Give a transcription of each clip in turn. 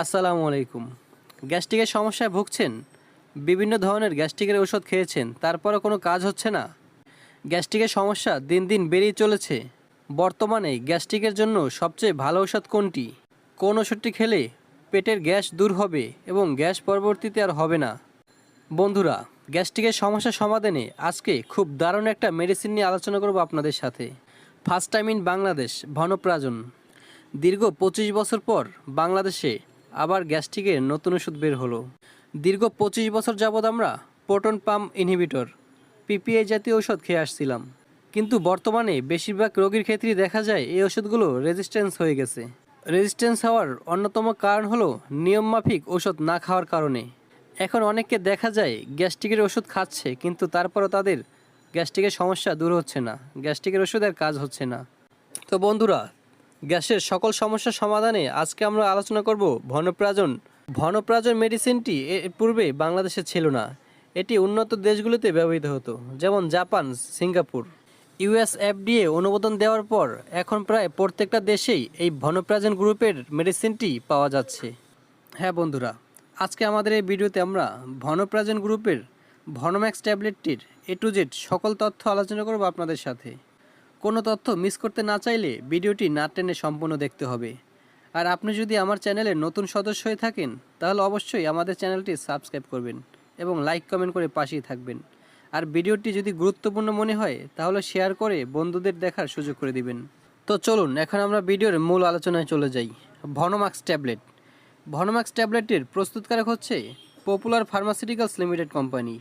আসসালামু আলাইকুম। গ্যাস্ট্রিকের সমস্যায় ভুগছেন? বিভিন্ন ধরনের গ্যাস্ট্রিকের ওষুধ খেয়েছেন, তারপরও কোনো কাজ হচ্ছে না? গ্যাস্ট্রিকের সমস্যা দিন দিন বেড়েই চলেছে। বর্তমানে গ্যাস্ট্রিকের জন্য সবচেয়ে ভালো ঔষধ কোনটি? কোন ওষুধটি খেলে পেটের গ্যাস দূর হবে এবং গ্যাস পরবর্তীতে আর হবে না? বন্ধুরা, গ্যাস্ট্রিকের সমস্যা সমাধানে আজকে খুব দারুণ একটা মেডিসিন নিয়ে আলোচনা করব আপনাদের সাথে। First time in Bangladesh, vonoprazan. দীর্ঘ 25 বছর পর বাংলাদেশে আবার গ্যাস্ট্রিকের নতুন ওষুধ বের হলো। দীর্ঘ 25 বছর যাবৎ আমরা প্রোটন পাম্প ইনহিবিটর পিপিআই জাতীয় ঔষধ খেয়ে আসছিলাম, কিন্তু বর্তমানে বেশিরভাগ রোগীর ক্ষেত্রেই দেখা যায় এই ওষুধগুলো রেজিস্ট্যান্স হয়ে গেছে। রেজিস্ট্যান্স হওয়ার অন্যতম কারণ হলো নিয়মমাফিক ওষুধ না খাওয়ার কারণে। এখন অনেককে দেখা যায় গ্যাস্ট্রিকের ওষুধ খাচ্ছে, কিন্তু তারপরও তাদের গ্যাস্ট্রিকের সমস্যা দূর হচ্ছে না, গ্যাস্ট্রিকের ওষুধের কাজ হচ্ছে না। তো বন্ধুরা, গ্যাসের সকল সমস্যার সমাধানে আজকে আমরা আলোচনা করব ভনপ্রাজন। ভনপ্রাজন মেডিসিনটি এর পূর্বে বাংলাদেশে ছিল না। এটি উন্নত দেশগুলোতে ব্যবহৃত হতো, যেমন জাপান, সিঙ্গাপুর। ইউএস এফডিএ অনুমোদন দেওয়ার পর এখন প্রায় প্রত্যেকটা দেশেই এই ভনপ্রাজন গ্রুপের মেডিসিনটি পাওয়া যাচ্ছে। হ্যাঁ বন্ধুরা, আজকে আমাদের এই ভিডিওতে আমরা ভনপ্রাজন গ্রুপের ভনম্যাক্স ট্যাবলেটটির এ টু জেড সকল তথ্য আলোচনা করব আপনাদের সাথে। কোনো তথ্য মিস করতে না চাইলে ভিডিওটি না টেনে সম্পূর্ণ দেখতে হবে। আর আপনি যদি আমার চ্যানেলের নতুন সদস্য হয়ে থাকেন, তাহলে অবশ্যই আমাদের চ্যানেলটি সাবস্ক্রাইব করবেন এবং লাইক কমেন্ট করে পাশেই থাকবেন। আর ভিডিওটি যদি গুরুত্বপূর্ণ মনে হয় তাহলে শেয়ার করে বন্ধুদের দেখার সুযোগ করে দিবেন। তো চলুন এখন আমরা ভিডিওর মূল আলোচনায় চলে যাই। ভনম্যাক্স ট্যাবলেট। ভনম্যাক্স ট্যাবলেটটির প্রস্তুতকারক হচ্ছে Popular Pharmaceuticals limited company.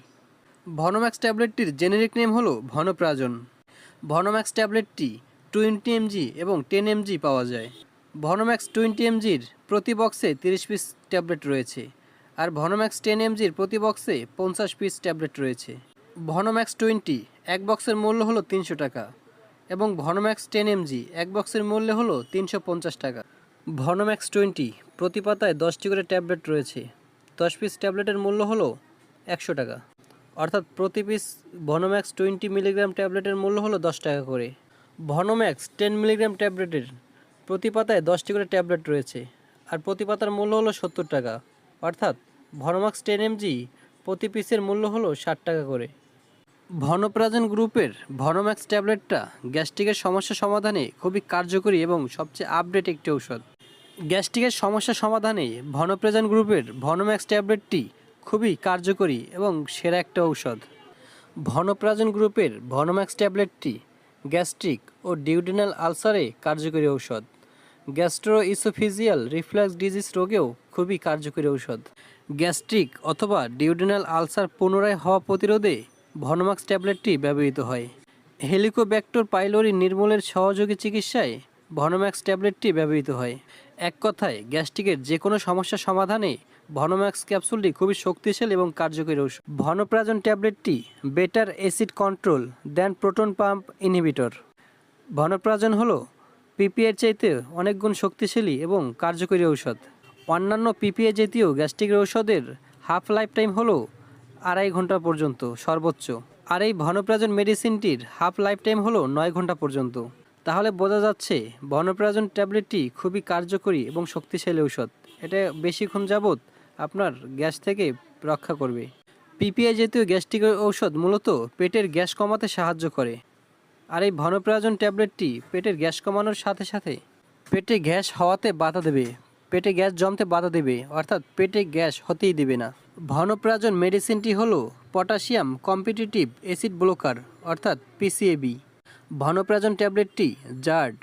Vonmax ট্যাবলেটটির জেনেরিক নেম হলো ভনপ্রাজন। ভনম্যাক্স ট্যাবলেটটি 20 এমজি এবং 10 এমজি পাওয়া যায়। ভনম্যাক্স 20 এমজির প্রতি বক্সে 30 পিস ট্যাবলেট রয়েছে, আর ভনম্যাক্স 10 এমজির প্রতি বক্সে 50 পিস ট্যাবলেট রয়েছে। ভনম্যাক্স 20 এক বক্সের মূল্য হলো 300 টাকা এবং ভনম্যাক্স 10 এমজি এক বক্সের মূল্য হলো 350 টাকা। ভনম্যাক্স 20 প্রতি পাতায় 10টি করে ট্যাবলেট রয়েছে। 10 পিস ট্যাবলেটের মূল্য হলো 100 টাকা, অর্থাৎ প্রতি পিস ভনম্যাক্স 20 মিলিগ্রাম ট্যাবলেটের মূল্য হলো 10 টাকা করে। ভনম্যাক্স 10 মিলিগ্রাম ট্যাবলেটের প্রতি পাতায় 10টি করে ট্যাবলেট রয়েছে, আর প্রতি পাতার মূল্য হলো 70 টাকা, অর্থাৎ ভনম্যাক্স 10 এমজি প্রতি পিসের মূল্য হলো 60 টাকা করে। ভনপ্রাজন গ্রুপের ভনম্যাক্স ট্যাবলেটটা গ্যাস্ট্রিকের সমস্যা সমাধানে খুবই কার্যকরী এবং সবচেয়ে আপডেট একটি ঔষধ। গ্যাস্ট্রিকের সমস্যা সমাধানে ভনপ্রাজন গ্রুপের ভনম্যাক্স ট্যাবলেটটি খুবই কার্যকরী এবং সেরা একটা ঔষধ। ভনপ্রাজন গ্রুপের ভনম্যাক্স ট্যাবলেটটি গ্যাস্ট্রিক ও ডিউডেনাল আলসারে কার্যকরী ঔষধ। গ্যাস্ট্রো ইসোফিজিয়াল রিফ্লাক্স ডিজিজ রোগেও খুবই কার্যকরী ঔষধ। গ্যাস্ট্রিক অথবা ডিউডেনাল আলসার পুনরায় হওয়া প্রতিরোধে ভনম্যাক্স ট্যাবলেটটি ব্যবহৃত হয়। হেলিকোব্যাক্টর পাইলোরি নির্মূলের সহযোগী চিকিৎসায় ভনম্যাক্স ট্যাবলেটটি ব্যবহৃত হয়। এক কথায় গ্যাস্ট্রিকের যে কোনো সমস্যা সমাধানে ভনম্যাক্স ক্যাপসুলটি খুবই শক্তিশালী এবং কার্যকরী ঔষধ। ভনপ্রাজন ট্যাবলেটটি better acid control than proton pump inhibitor. Vonoprazan হলো পিপিআইয়ের চাইতে অনেক গুণ শক্তিশালী এবং কার্যকরী ঔষধ। অন্যান্য পিপিআই জাতীয় গ্যাস্ট্রিকের ঔষধের হাফ লাইফ টাইম হলো 2.5 ঘন্টা পর্যন্ত সর্বোচ্চ, আর এই ভনপ্রাজন মেডিসিনটির হাফ লাইফ টাইম হলো 9 ঘন্টা পর্যন্ত। তাহলে বোঝা যাচ্ছে ভনপ্রাজন ট্যাবলেটটি খুবই কার্যকরী এবং শক্তিশালী ঔষধ। এটা বেশিক্ষণ যাবৎ আপনার গ্যাস থেকে রক্ষা করবে। পিপিআই জাতীয় গ্যাস্ট্রিক ঔষধ মূলত পেটের গ্যাস কমাতে সাহায্য করে, আর এই ভনপ্রাজন ট্যাবলেটটি পেটের গ্যাস কমানোর সাথে সাথে পেটে গ্যাস হওয়াতে বাধা দেবে, পেটে গ্যাস জমতে বাধা দেবে, অর্থাৎ পেটে গ্যাস হতেই দেবে না। ভনপ্রাজন মেডিসিনটি হলো পটাশিয়াম কম্পিটিটিভ অ্যাসিড ব্লকার, অর্থাৎ পিসিএবি। ভনপ্রাজন ট্যাবলেটটি GERD,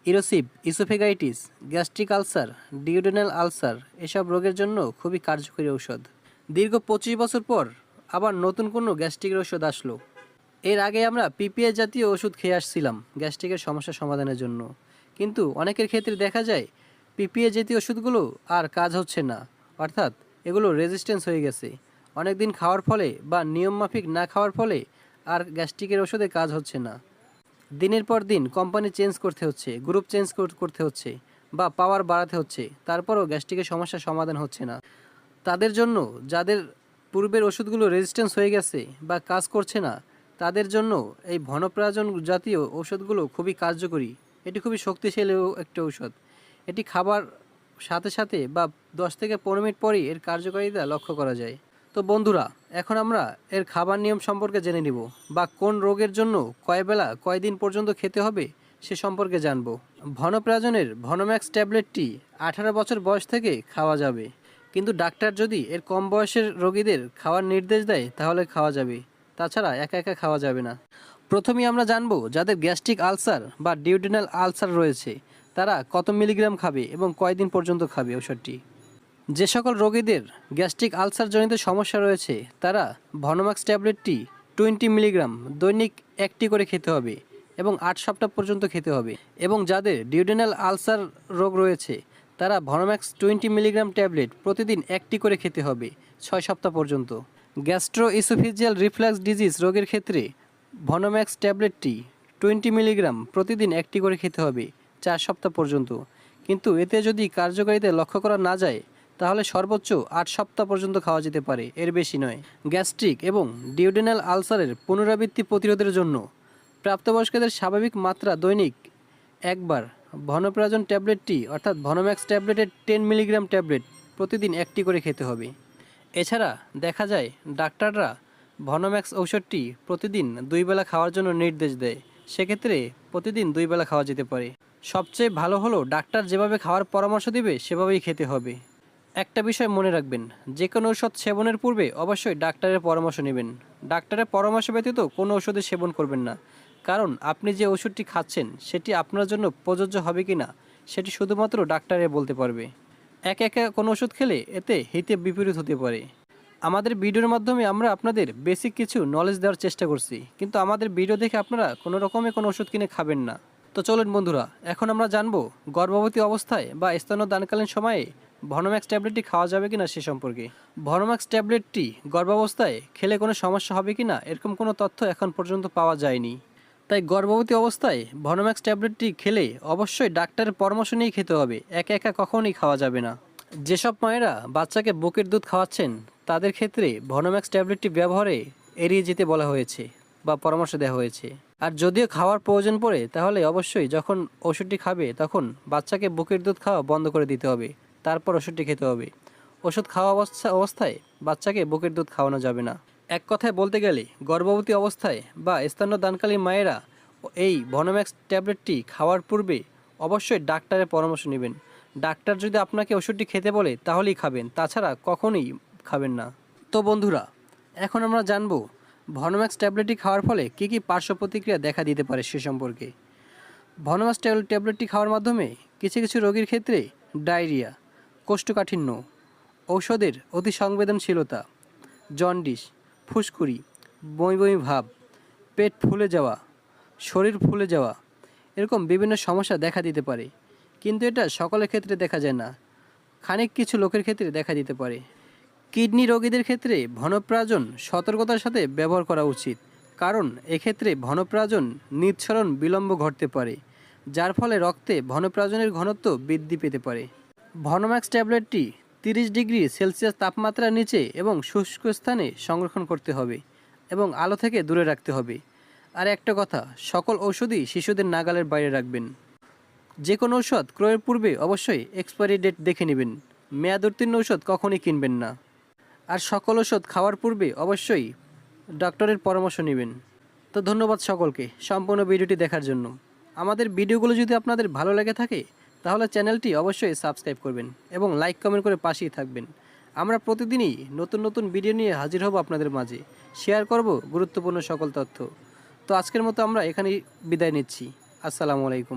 erosive, oesophagitis, gastric ulcer, duodenal ulcer এসব রোগের জন্য খুবই কার্যকরী ঔষধ। দীর্ঘ 25 বছর পর আবার নতুন কোনো গ্যাস্ট্রিকের ওষুধ আসলো। এর আগে আমরা পিপিআই জাতীয় ওষুধ খেয়ে আসছিলাম গ্যাস্ট্রিকের সমস্যা সমাধানের জন্য, কিন্তু অনেকের ক্ষেত্রে দেখা যায় পিপিআই জাতীয় ওষুধগুলো আর কাজ হচ্ছে না, অর্থাৎ এগুলো রেজিস্ট্যান্স হয়ে গেছে। অনেক দিন খাওয়ার ফলে বা নিয়মমাফিক না খাওয়ার ফলে আর গ্যাস্ট্রিকের ওষুধে কাজ হচ্ছে না। দিনের পর দিন কোম্পানি চেঞ্জ করতে হচ্ছে, গ্রুপ চেঞ্জ করতে হচ্ছে বা পাওয়ার বাড়াতে হচ্ছে, তারপরও গ্যাস্ট্রিকের সমস্যার সমাধান হচ্ছে না। তাদের জন্য, যাদের পূর্বের ওষুধগুলো রেজিস্ট্যান্স হয়ে গেছে বা কাজ করছে না, তাদের জন্য এই ভনপ্রাজন জাতীয় ঔষধগুলো খুবই কার্যকরী। এটি খুবই শক্তিশালী একটা ঔষধ। এটি খাবার সাথে সাথে বা 10 থেকে 15 মিনিট পরই এর কার্যকারিতা লক্ষ্য করা যায়। তো বন্ধুরা, এখন আমরা এর খাবার নিয়ম সম্পর্কে জেনে নিব, বা কোন রোগের জন্য কয় বেলা কয়দিন পর্যন্ত খেতে হবে সে সম্পর্কে জানব। ভনপ্রাজনের ভনম্যাক্স ট্যাবলেটটি 18 বছর বয়স থেকে খাওয়া যাবে, কিন্তু ডাক্তার যদি এর কম বয়সের রোগীদের খাওয়ার নির্দেশ দেয় তাহলে খাওয়া যাবে, তাছাড়া একা একা খাওয়া যাবে না। প্রথমেই আমরা জানব যাদের গ্যাস্ট্রিক আলসার বা ডিউডেনাল আলসার রয়েছে তারা কত মিলিগ্রাম খাবে এবং কয়দিন পর্যন্ত খাবে ওষুধটি। যে সকল রোগীদের গ্যাস্ট্রিক আলসারজনিত সমস্যা রয়েছে তারা ভনম্যাক্স ট্যাবলেটটি 20 মিলিগ্রাম দৈনিক একটি করে খেতে হবে এবং 8 সপ্তাহ পর্যন্ত খেতে হবে। এবং যাদের ডিউডেনাল আলসার রোগ রয়েছে তারা ভনম্যাক্স 20 মিলিগ্রাম ট্যাবলেট প্রতিদিন একটি করে খেতে হবে 6 সপ্তাহ পর্যন্ত। গ্যাস্ট্রো ইসোফেজিয়াল রিফ্লাক্স ডিজিজ রোগের ক্ষেত্রে ভনম্যাক্স ট্যাবলেটটি 20 মিলিগ্রাম প্রতিদিন একটি করে খেতে হবে 4 সপ্তাহ পর্যন্ত, কিন্তু এতে যদি কার্যকারিতা লক্ষ্য করা না যায় তাহলে সর্বোচ্চ 8 সপ্তাহ পর্যন্ত খাওয়া যেতে পারে, এর বেশি নয়। গ্যাস্ট্রিক এবং ডিউডেনাল আলসারের পুনরাবৃত্তি প্রতিরোধের জন্য প্রাপ্তবয়স্কদের স্বাভাবিক মাত্রা দৈনিক একবার ভনপ্রাজন ট্যাবলেটটি অর্থাৎ ভনম্যাক্স ট্যাবলেটের 10 মিলিগ্রাম ট্যাবলেট প্রতিদিন একটি করে খেতে হবে। এছাড়া দেখা যায় ডাক্তাররা ভনম্যাক্স ঔষধটি প্রতিদিন 2 বেলা খাওয়ার জন্য নির্দেশ দেয়, সেক্ষেত্রে প্রতিদিন 2 বেলা খাওয়া যেতে পারে। সবচেয়ে ভালো হলো ডাক্তার যেভাবে খাওয়ার পরামর্শ দিবে সেভাবেই খেতে হবে। একটা বিষয় মনে রাখবেন, যে কোনো ওষুধ সেবনের পূর্বে অবশ্যই ডাক্তারের পরামর্শ নেবেন। ডাক্তারের পরামর্শ ব্যতীত কোনো ওষুধই সেবন করবেন না, কারণ আপনি যে ওষুধটি খাচ্ছেন সেটি আপনার জন্য প্রযোজ্য হবে কি না সেটি শুধুমাত্র ডাক্তারে বলতে পারবে। একা একা কোনো ওষুধ খেলে এতে হিতে বিপরীত হতে পারে। আমাদের ভিডিওর মাধ্যমে আমরা আপনাদের বেসিক কিছু নলেজ দেওয়ার চেষ্টা করছি, কিন্তু আমাদের ভিডিও দেখে আপনারা কোনো রকমে কোনো ওষুধ কিনে খাবেন না। তো চলুন বন্ধুরা, এখন আমরা জানবো গর্ভবতী অবস্থায় বা স্তন্যদানকালীন সময়ে ভনম্যাক্স ট্যাবলেটটি খাওয়া যাবে কিনা সে সম্পর্কে। ভনম্যাক্স ট্যাবলেটটি গর্ভাবস্থায় খেলে কোনো সমস্যা হবে কিনা এরকম কোনো তথ্য এখন পর্যন্ত পাওয়া যায়নি, তাই গর্ভবতী অবস্থায় ভনম্যাক্স ট্যাবলেটটি খেলে অবশ্যই ডাক্তারের পরামর্শ নিয়েই খেতে হবে, একা একা কখনোই খাওয়া যাবে না। যেসব মায়েরা বাচ্চাকে বুকের দুধ খাওয়াচ্ছেন তাদের ক্ষেত্রে ভনম্যাক্স ট্যাবলেটটি ব্যবহারে এড়িয়ে যেতে বলা হয়েছে বা পরামর্শ দেওয়া হয়েছে। আর যদিও খাওয়ার প্রয়োজন পড়ে তাহলে অবশ্যই যখন ওষুধটি খাবে তখন বাচ্চাকে বুকের দুধ খাওয়া বন্ধ করে দিতে হবে, তারপর ওষুধটি খেতে হবে। ওষুধ খাওয়া অবস্থায় বাচ্চাকে বুকের দুধ খাওয়ানো যাবে না। এক কথায় বলতে গেলে গর্ভবতী অবস্থায় বা স্তন্যদানকালীন মায়েরা এই ভনম্যাক্স ট্যাবলেটটি খাওয়ার পূর্বে অবশ্যই ডাক্তারের পরামর্শ নেবেন। ডাক্তার যদি আপনাকে ওষুধটি খেতে বলে তাহলেই খাবেন, তাছাড়া কখনোই খাবেন না। তো বন্ধুরা, এখন আমরা জানবো ভনম্যাক্স ট্যাবলেটটি খাওয়ার ফলে কী কী পার্শ্ব প্রতিক্রিয়া দেখা দিতে পারে সে সম্পর্কে। ভনম্যাক্স ট্যাবলেটটি খাওয়ার মাধ্যমে কিছু কিছু রোগীর ক্ষেত্রে ডায়রিয়া, কোষ্ঠকাঠিন্য, ঔষধের অতি সংবেদনশীলতা, জন্ডিস, ফুসকুড়ি, বমি বমি ভাব, পেট ফুলে যাওয়া, শরীর ফুলে যাওয়া এরকম বিভিন্ন সমস্যা দেখা দিতে পারে, কিন্তু এটা সকলের ক্ষেত্রে দেখা যায় না, খানিক কিছু লোকের ক্ষেত্রে দেখা দিতে পারে। কিডনি রোগীদের ক্ষেত্রে ভনপ্রাজন সতর্কতার সাথে ব্যবহার করা উচিত, কারণ এক্ষেত্রে ভনপ্রাজন নিঃসরণ বিলম্ব ঘটতে পারে, যার ফলে রক্তে ভনপ্রাজনের ঘনত্ব বৃদ্ধি পেতে পারে। ভনম্যাক্স ট্যাবলেটটি 30 ডিগ্রি সেলসিয়াস তাপমাত্রার নিচে এবং শুষ্ক স্থানে সংরক্ষণ করতে হবে এবং আলো থেকে দূরে রাখতে হবে। আর একটা কথা, সকল ঔষধই শিশুদের নাগালের বাইরে রাখবেন। যে কোনো ঔষধ ক্রয়ের পূর্বে অবশ্যই এক্সপায়ারি ডেট দেখে নেবেন। মেয়াদ উত্তীর্ণ ঔষধ কখনই কিনবেন না। আর সকল ওষুধ খাওয়ার পূর্বে অবশ্যই ডক্টরের পরামর্শ নেবেন। তো ধন্যবাদ সকলকে সম্পূর্ণ ভিডিওটি দেখার জন্য। আমাদের ভিডিওগুলো যদি আপনাদের ভালো লেগে থাকে তাহলে চ্যানেলটি অবশ্যই সাবস্ক্রাইব করবেন এবং লাইক কমেন্ট করে পাশেই থাকবেন। আমরা প্রতিদিনই নতুন নতুন ভিডিও নিয়ে হাজির হব আপনাদের মাঝে, শেয়ার করব গুরুত্বপূর্ণ সকল তথ্য। তো আজকের মতো আমরা এখানেই বিদায় নিচ্ছি। আসসালামু আলাইকুম।